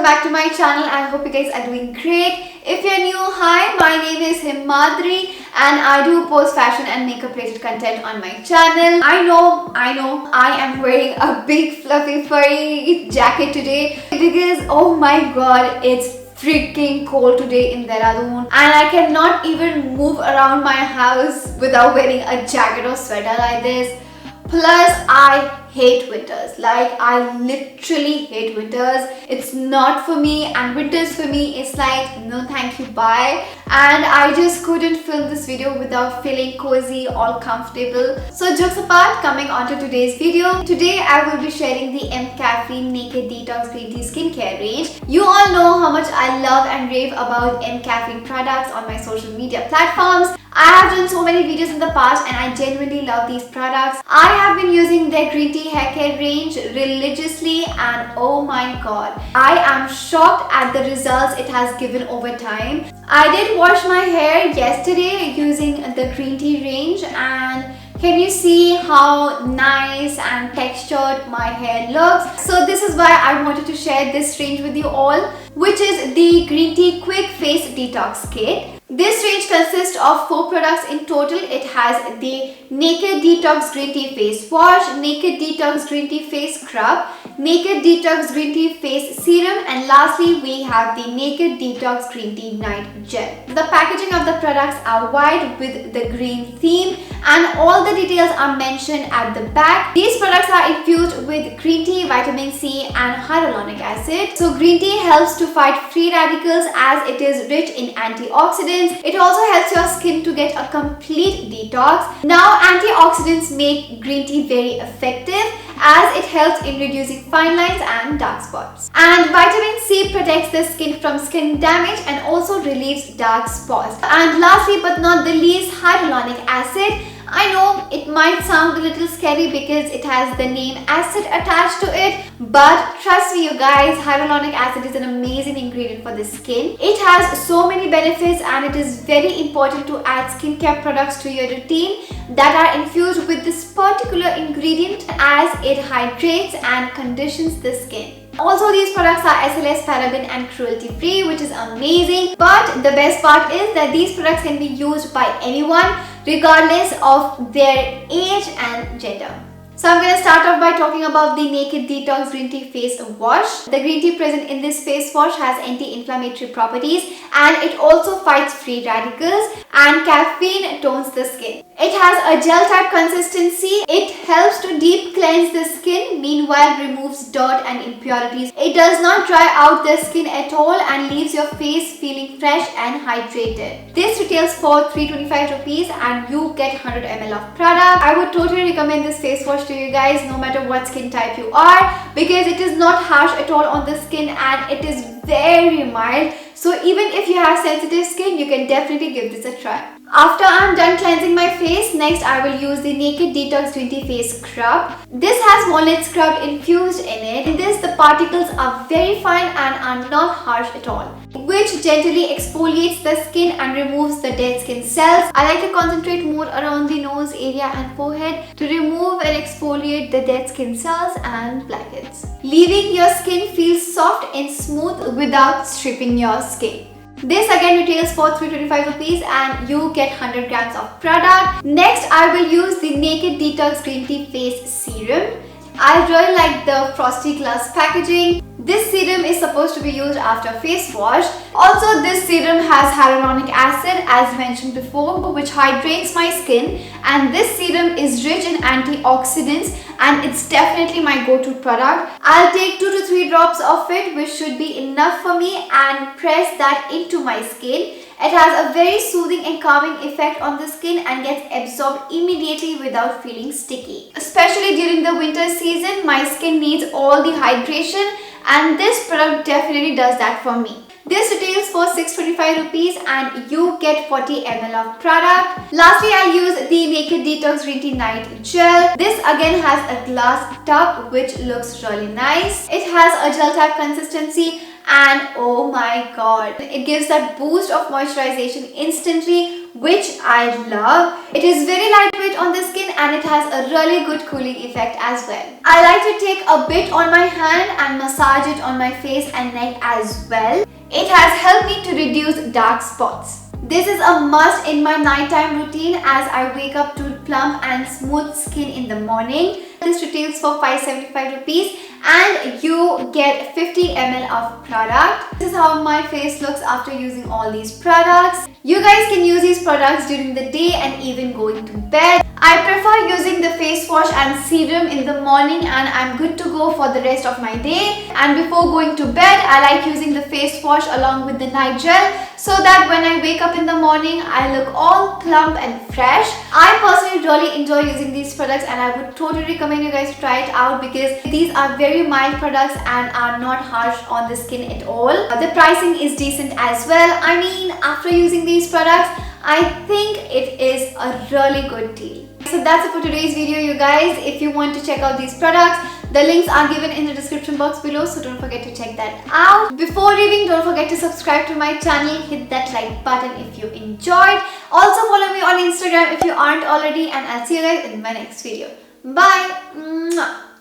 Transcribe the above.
back to my channel. I hope you guys are doing great. If you're new, hi, my name is Himadri and I do post fashion and makeup related content on my channel. I know, I am wearing a big fluffy furry jacket today because oh my god, it's freaking cold today in Dehradun and I cannot even move around my house without wearing a jacket or sweater like this. Plus, I hate winters. Like, I literally hate winters. It's not for me, and winters for me is like, no thank you, bye. And I just couldn't film this video without feeling cozy or comfortable. So jokes apart, coming on to today's video. Today, I will be sharing the mCaffeine Naked Detox Green Tea Skincare range. You all know how much I love and rave about mCaffeine products on my social media platforms. I have done so many videos in the past and I genuinely love these products. I have been using their green tea hair care range religiously and oh my god, I am shocked at the results it has given over time. I did wash my hair yesterday using the green tea range and can you see how nice and textured my hair looks? So this is why I wanted to share this range with you all, which is the Green Tea Quick Face Detox Kit. This range consists of 4 products in total. It has the Naked Detox Green Tea Face Wash, Naked Detox Green Tea Face Scrub, Naked Detox Green Tea Face Serum, and lastly we have the Naked Detox Green Tea Night Gel. The packaging of the products are white with the green theme and all the details are mentioned at the back. These products are infused with green tea, vitamin C and hyaluronic acid. So green tea helps to fight free radicals as it is rich in antioxidants. It also helps your skin to get a complete detox. Now antioxidants make green tea very effective as it helps in reducing fine lines and dark spots. And vitamin C protects the skin from skin damage and also relieves dark spots. And lastly but not the least, hyaluronic acid. I know it might sound a little scary because it has the name acid attached to it, but trust me you guys, hyaluronic acid is an amazing ingredient for the skin. It has so many benefits and it is very important to add skincare products to your routine that are infused with this particular ingredient as it hydrates and conditions the skin. Also, these products are SLS, paraben and cruelty free, which is amazing. But the best part is that these products can be used by anyone regardless of their age and gender. So I'm going to start off by talking about the Naked Detox Green Tea Face Wash. The green tea present in this face wash has anti-inflammatory properties and it also fights free radicals and caffeine tones the skin. It has a gel type consistency. It helps to deep cleanse the skin, meanwhile removes dirt and impurities. It does not dry out the skin at all and leaves your face feeling fresh and hydrated. This retails for 325 rupees and you get 100 ml of product. I would totally recommend this face wash to you guys no matter what skin type you are because it is not harsh at all on the skin and it is very mild. So even if you have sensitive skin, you can definitely give this a try. After I'm done cleansing my face, next I will use the Naked Detox Green Tea Face Scrub. This has walnut scrub infused in it. In this, the particles are very fine and are not harsh at all, which gently exfoliates the skin and removes the dead skin cells. I like to concentrate more around the nose area and forehead to remove and exfoliate the dead skin cells and blackheads, leaving your skin feel soft and smooth without stripping your skin. This again retails for 325 rupees and you get 100 grams of product. Next, I will use the Naked Detox Green Tea Face Serum. I really like the frosty glass packaging. This serum is supposed to be used after face wash. Also, this serum has hyaluronic acid as mentioned before, which hydrates my skin, and this serum is rich in antioxidants and it's definitely my go-to product. I'll take 2 to 3 drops of it, which should be enough for me, and press that into my skin. It has a very soothing and calming effect on the skin and gets absorbed immediately without feeling sticky. Especially during the winter season, my skin needs all the hydration and this product definitely does that for me. This retails for 625 rupees and you get 40 ml of product. Lastly, I use the Naked Detox Green Tea Night Gel. This again has a glass tub which looks really nice. It has a gel type consistency and oh my god, it gives that boost of moisturization instantly, which I love. It is very lightweight on the skin and it has a really good cooling effect as well. I like to take a bit on my hand and massage it on my face and neck as well. It has helped me to reduce dark spots. This is a must in my nighttime routine as I wake up to plump and smooth skin in the morning. This retails for 575 rupees and you get 50 ml of product. This is how my face looks after using all these products. You guys can use these products during the day and even going to bed. I prefer using the face wash and serum in the morning and I'm good to go for the rest of my day. And before going to bed, I like using the face wash along with the night gel so that when I wake up in the morning, I look all plump and fresh. I personally really enjoy using these products and I would totally recommend you guys to try it out because these are very mild products and are not harsh on the skin at all. The pricing is decent as well. I mean, after using these products, I think it is a really good deal. So that's it for today's video, you guys. If you want to check out these products, the links are given in the description box below, so don't forget to check that out. Before leaving, don't forget to subscribe to my channel, hit that like button if you enjoyed. Also follow me on Instagram if you aren't already, and I'll see you guys in my next video. Bye! Mwah.